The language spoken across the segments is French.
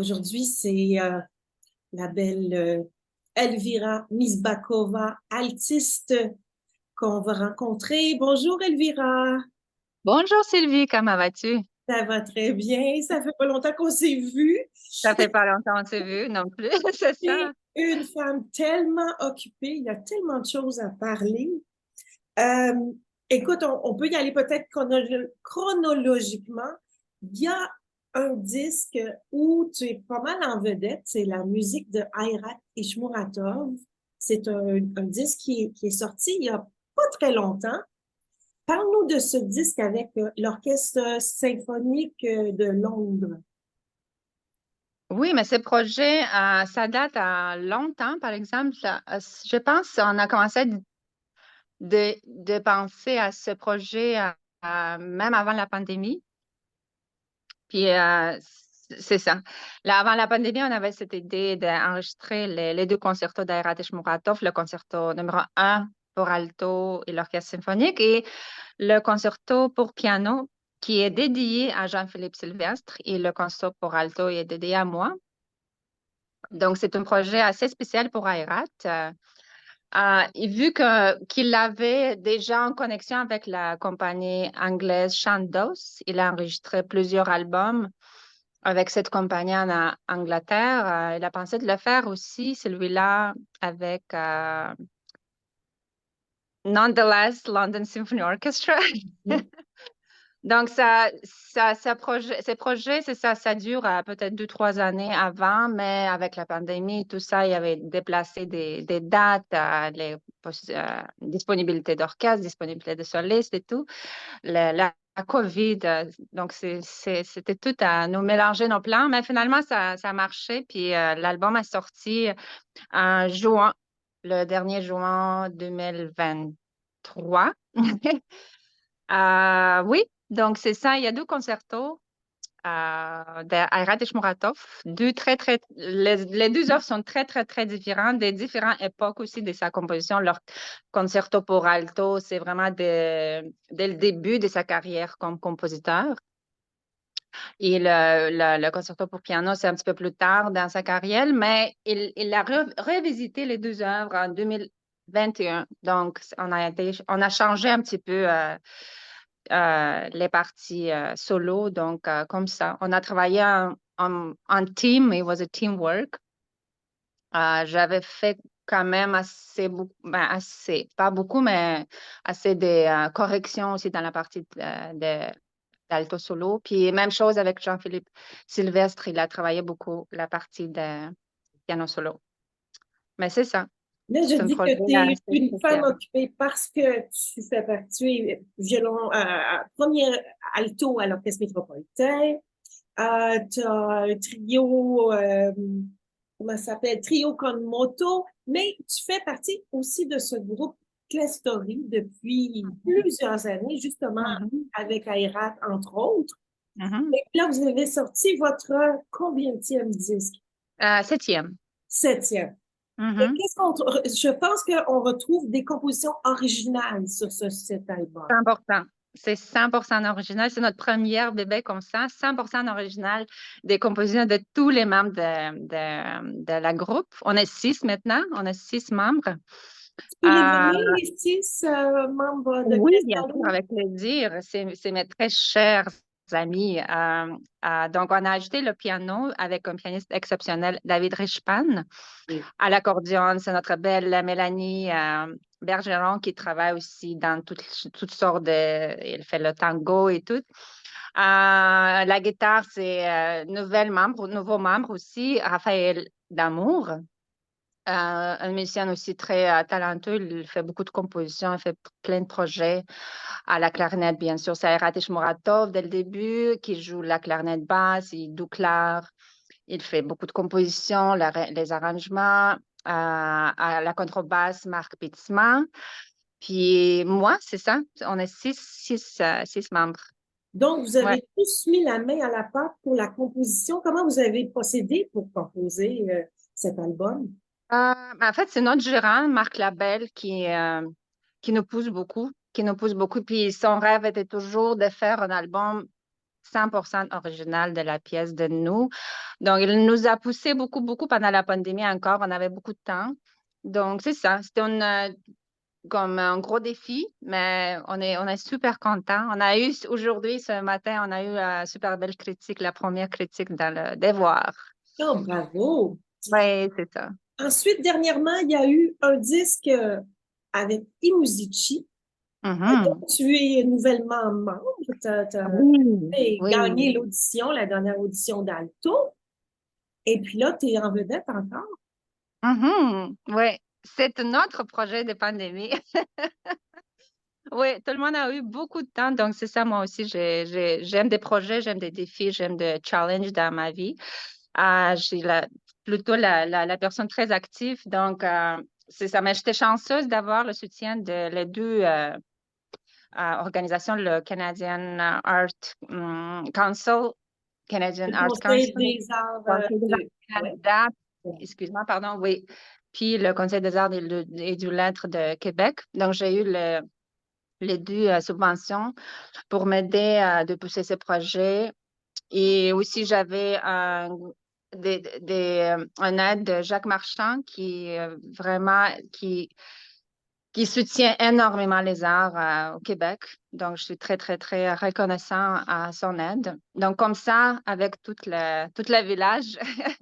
Aujourd'hui, c'est la belle Elvira Misbakova, altiste, qu'on va rencontrer. Bonjour Elvira, Bonjour Sylvie, comment vas-tu? ça va très bien. Ça fait pas longtemps qu'on s'est vu. Ça fait pas longtemps qu'on s'est vu non plus, c'est ça. C'est une femme tellement occupée, il y a tellement de choses à parler. Euh, Écoute, on peut y aller peut-être chronologiquement. Il y a un disque où tu es pas mal en vedette, c'est la musique de Ayrat Ishmuratov. C'est un disque qui est sorti il y a pas très longtemps. Parle-nous de ce disque avec l'Orchestre symphonique de Londres. Oui, mais ce projet, ça date à longtemps, par exemple. Je pense qu'on a commencé de penser à ce projet même avant la pandémie. Puis c'est ça. Là, avant la pandémie, on avait cette idée d'enregistrer les deux concertos d'Ayrat Muratov, le concerto numéro un pour alto et l'orchestre symphonique, et le concerto pour piano qui est dédié à Jean-Philippe Sylvestre et le concerto pour alto est dédié à moi. Donc, c'est un projet assez spécial pour Ayrat. Et vu qu'il avait déjà en connexion avec la compagnie anglaise Chandos, il a enregistré plusieurs albums avec cette compagnie en Angleterre. Il a pensé de le faire aussi, celui-là, avec Nonetheless London Symphony Orchestra. Donc, ces projets, c'est ça, ça dure peut-être 2, 3 années avant, mais avec la pandémie, tout ça, il y avait déplacé des dates, disponibilité d'orchestre, disponibilité de solistes et tout. La COVID, donc c'était tout à nous mélanger nos plans, mais finalement, ça a marché. Puis l'album est sorti en juin, le dernier juin 2023. Oui, donc c'est ça. Il y a deux concertos d'Ayrat Muratov. Les deux œuvres sont très, très, très différentes, des différentes époques aussi de sa composition. Leur concerto pour alto, c'est vraiment dès le début de sa carrière comme compositeur. Et le concerto pour piano, c'est un petit peu plus tard dans sa carrière, mais il a revisité les deux œuvres en 2021. Donc, on a changé un petit peu les parties solo. Donc, comme ça, on a travaillé en team. It was a teamwork. J'avais fait quand même assez, pas beaucoup, mais assez de corrections aussi dans la partie d'alto solo. Puis même chose avec Jean-Philippe Sylvestre, il a travaillé beaucoup la partie de piano solo. Mais c'est ça, Là, je c'est un dis projet que tu es assez une femme spécial. occupée parce que tu es violon, premier alto à l'Orchestre métropolitain. Tu as un trio, comment ça s'appelle? Trio con moto, mais tu fais partie aussi de ce groupe Clestory depuis Mhm. plusieurs années, justement Mhm. avec Ayrat, entre autres. Mhm. Et là, vous avez sorti votre combienième disque? Septième. Septième. Et Mhm. je pense qu'on retrouve des compositions originales sur cet album. 100%. C'est 100% original. C'est notre première bébé comme ça. 100% original des compositions de tous les membres de la groupe. On est 6 maintenant. On est 6 membres. Tu peux les Euh, nommer, les six membres de oui, bien sûr, Clestory? avec plaisir. C'est mes très chers amis. Donc, on a ajouté le piano avec un pianiste exceptionnel, David Richpan. À l'accordion, c'est notre belle Mélanie Bergeron qui travaille aussi dans toutes sortes de... Elle fait le tango et tout. La guitare, c'est nouveau membre aussi, Raphaël Damour. Un musicien aussi très talentueux. Il fait beaucoup de compositions, il fait plein de projets. À la clarinette, bien sûr, c'est Ayrat Muratov dès le début, qui joue la clarinette basse, il douclare. Il fait beaucoup de compositions, les arrangements. À la contrebasse, Marc Pitzman. Puis moi, c'est ça. On est six membres. Donc, vous Ouais. avez tous mis la main à la pâte pour la composition. Comment vous avez procédé pour composer cet album? En fait, c'est notre gérant, Marc Labelle, qui nous pousse beaucoup, qui nous pousse beaucoup. Puis son rêve était toujours de faire un album 100% original de la pièce de nous. Donc, il nous a poussé beaucoup, beaucoup pendant la pandémie encore. On avait beaucoup de temps. Donc, c'est ça. C'était comme un gros défi, mais on est super contents. On a eu aujourd'hui, ce matin, on a eu une super belle critique, la première critique dans le Devoir. Oh, bravo! Oui, c'est ça. Ensuite, dernièrement, il y a eu un disque avec Imuzici, dont Mhm. tu es nouvellement membre. Tu Oui, as gagné oui. l'audition, la dernière audition d'Alto. Et puis là, tu es en vedette encore. Mhm. Oui, c'est un autre projet de pandémie. Oui, tout le monde a eu beaucoup de temps, donc c'est ça, moi aussi, j'aime des projets, j'aime des défis, j'aime des challenges dans ma vie. J'ai plutôt la personne très active, donc c'est ça. Mais j'étais chanceuse d'avoir le soutien de les deux organisations, le Canadian Art Council, Canadian Le Art Conseil Council, des arts Conseil des Arts de... du Ouais. Canada, excuse-moi, pardon, oui, puis le Conseil des arts et du lettres de Québec. Donc, j'ai eu les deux subventions pour m'aider à de pousser ce projet. Et aussi, j'avais un aide de Jacques Marchand qui soutient énormément les arts au Québec. Donc, je suis très, très, très reconnaissant à son aide. Donc, comme ça, avec tout le village,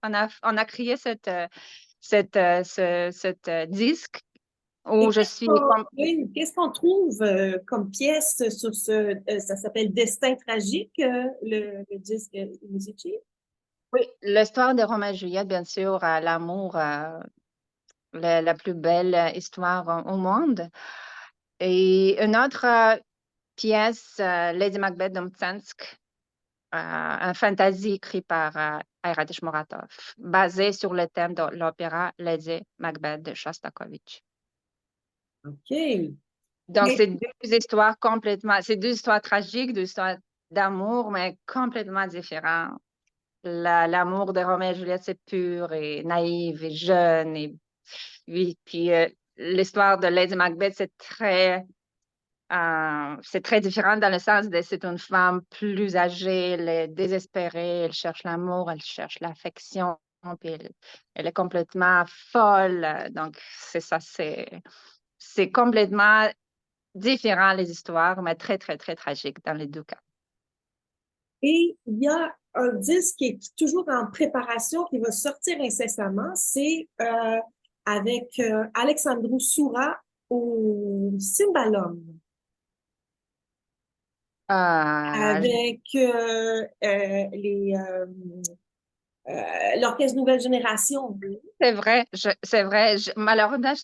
on a créé cette disque Et où je suis comme. oui, qu'est-ce qu'on trouve comme pièce sur ça s'appelle Destin tragique, le disque Imuzici? Oui, l'histoire de Roméo et Juliette, bien sûr, l'amour, la plus belle histoire au monde. Et une autre pièce, Lady Macbeth de Mtsensk, un fantasy écrit par Airadesh Muratov, basé sur le thème de l'opéra Lady Macbeth de Shostakovich. OK. Donc, Mais, c'est deux histoires tragiques, deux histoires d'amour, mais complètement différentes. L'amour de Roméo et Juliette, c'est pur et naïf et jeune. Et, oui, puis l'histoire de Lady Macbeth, c'est très différent dans le sens de c'est une femme plus âgée, elle est désespérée, elle cherche l'amour, elle cherche l'affection, puis elle est complètement folle. Donc, c'est ça, c'est complètement différent les histoires, mais très, très, très tragique dans les deux cas. et il y a un disque qui est toujours en préparation, qui va sortir incessamment, c'est avec Alexandru Soura au Cymbalum, Euh, avec l'Orchestre Nouvelle Génération. c'est vrai, c'est vrai. Malheureusement, je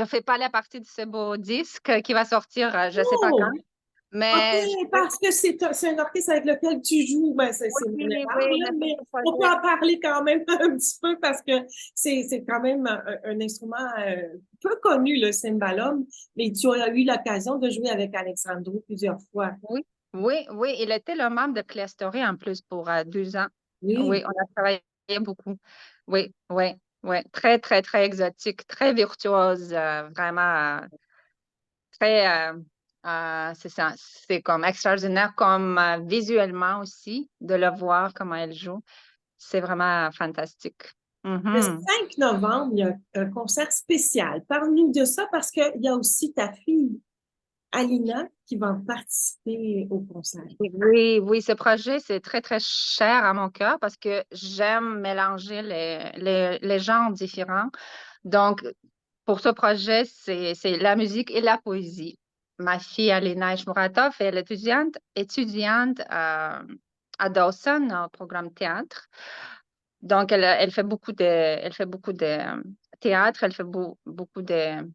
fais pas la partie de ce beau disque qui va sortir, je sais pas quand, Oh! OK, mais parce que c'est un orchestre avec lequel tu joues, ben c'est mon oui, erreur, oui, là, mais pour mais ce on peut projet, en parler quand même un petit peu parce que c'est quand même un instrument peu connu, le cymbalum, mais tu as eu l'occasion de jouer avec Alexandro plusieurs fois. oui, oui, oui, il était le membre de Cléstory en plus pour 2 ans. Oui. Oui, on a travaillé beaucoup. Oui, oui, oui, très, très, très exotique, très virtuose, vraiment très, c'est ça, c'est comme extraordinaire, comme visuellement aussi, de le voir comment elle joue. C'est vraiment fantastique. Le Mhm. 5 novembre, il y a un concert spécial. Parle-nous de ça parce qu'il y a aussi ta fille, Alina, qui va participer au concert. Oui, oui, ce projet, c'est très, très cher à mon cœur parce que j'aime mélanger les genres différents. Donc, pour ce projet, c'est la musique et la poésie. Ma fille, Alina Ishmuratov, elle est étudiante à Dawson, au programme théâtre. Donc, elle fait beaucoup de théâtre, elle fait beaucoup de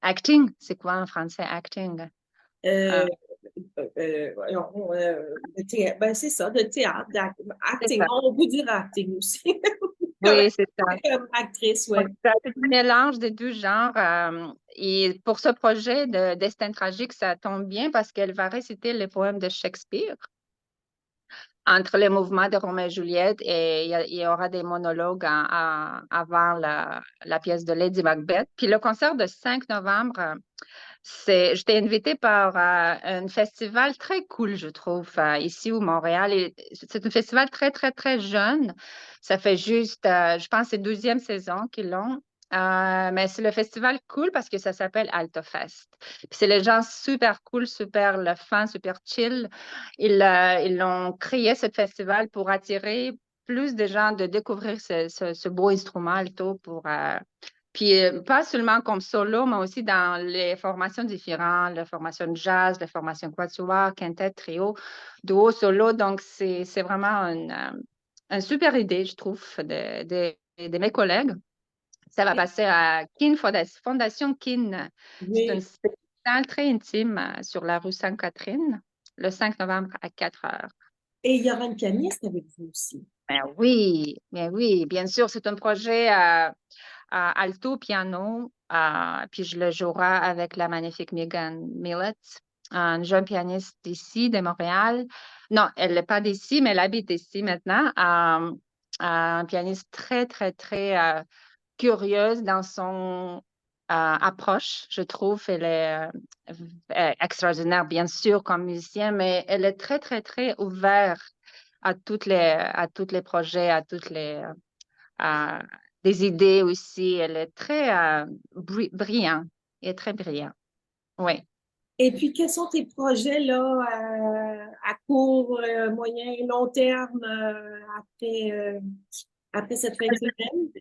acting. C'est quoi en français, acting? Euh, Euh, ben c'est ça, de théâtre, c'est acting. ça. On peut dire acting aussi. Oui, c'est ça. Comme actrice, Donc, ouais. c'est un mélange des deux genres. Et pour ce projet de Destin tragique, ça tombe bien parce qu'elle va réciter les poèmes de Shakespeare entre les mouvements de Roméo et Juliette et il y aura des monologues avant la pièce de Lady Macbeth. Puis le concert de 5 novembre, J'étais invitée par un festival très cool, je trouve, ici au Montréal. C'est un festival très, très, très jeune. Ça fait juste, je pense, c'est 12e saison qu'ils l'ont. Mais c'est le festival cool parce que ça s'appelle AltoFest. Puis c'est les gens super cool, super le fun, super chill. Ils ont créé ce festival pour attirer plus de gens de découvrir ce beau instrument alto pour puis pas seulement comme solo, mais aussi dans les formations différentes, la formation jazz, la formation quatuor, quintet, trio, duo, solo. Donc, c'est vraiment une super idée, je trouve, de mes collègues. Ça va passer à Fondation Kin. C'est une Oui. spectacle très intime sur la rue Sainte-Catherine, le 5 novembre à 4 heures. Et il y aura une pianiste avec vous aussi. Ben oui, bien sûr, c'est un projet alto piano, puis je le jouerai avec la magnifique Megan Millett, une jeune pianiste d'ici, de Montréal. Non, elle n'est pas d'ici, mais elle habite ici maintenant. Une pianiste très, très, très curieuse dans son approche, je trouve. Elle est extraordinaire, bien sûr, comme musicienne, mais elle est très, très, très ouverte à tous les projets, à toutes les des idées aussi. Elle est très brillante. Elle est très brillante. Oui. Et puis, quels sont tes projets là, à court, moyen, long terme après cette fin de semaine?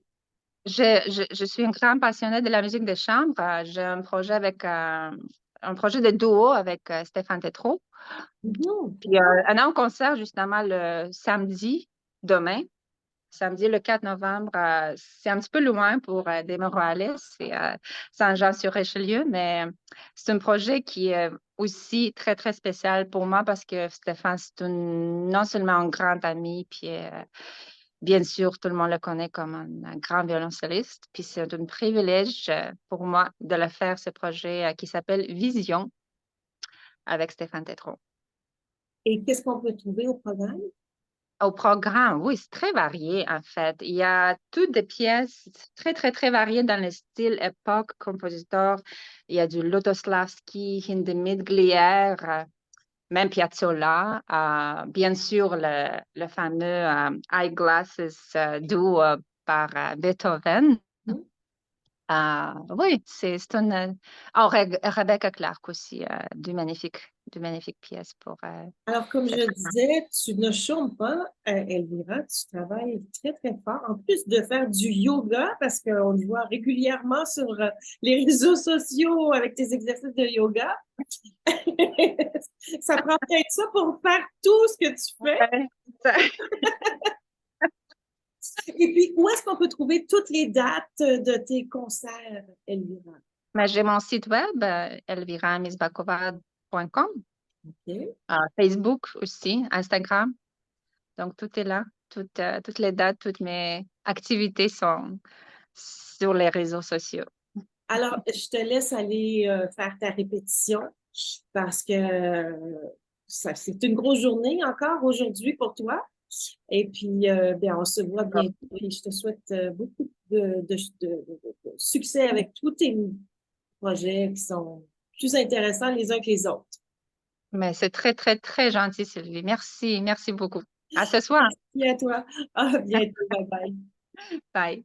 Je suis une grande passionnée de la musique de chambre. J'ai un projet de duo avec Stéphane Tétrault. Mhm. Puis un autre concert justement le samedi, demain. Samedi, le 4 novembre, c'est un petit peu loin pour des Montréalais, c'est Saint-Jean-sur-Richelieu, mais c'est un projet qui est aussi très, très spécial pour moi parce que Stéphane, c'est non seulement un grand ami, puis bien sûr, tout le monde le connaît comme un grand violoncelliste, puis c'est un privilège pour moi de le faire, ce projet qui s'appelle Vision avec Stéphane Tétrault. Et qu'est-ce qu'on peut trouver au programme? Au programme, oui, c'est très varié en fait. Il y a toutes des pièces très, très, très variées dans le style époque, compositeur. Il y a du Lutosławski, Hindemith, Glière, même Piazzolla. Bien sûr, le fameux Eyeglasses Duo par Beethoven. Mhm. Oui, c'est une. Oh, Rebecca Clark aussi, de magnifiques pièces pour Alors, comme je cette. disais, tu ne chômes pas, Elvira, tu travailles très, très fort. En plus de faire du yoga, parce qu'on te voit régulièrement sur les réseaux sociaux avec tes exercices de yoga. Ça prend peut-être ça pour faire tout ce que tu fais. Ouais, ça- Et puis, où est-ce qu'on peut trouver toutes les dates de tes concerts, Elvira? Mais j'ai mon site web, elviramisbakova.com, OK. Facebook aussi, Instagram. Donc, tout est là. Toutes les dates, toutes mes activités sont sur les réseaux sociaux. Alors, je te laisse aller faire ta répétition parce que c'est une grosse journée encore aujourd'hui pour toi. Et puis, bien, on se voit bientôt. Et je te souhaite beaucoup de succès avec tous tes projets qui sont plus intéressants les uns que les autres. Mais c'est très, très, très gentil, Sylvie. Merci, merci beaucoup. À ce soir. Merci à toi. À bientôt. Bye bye. Bye.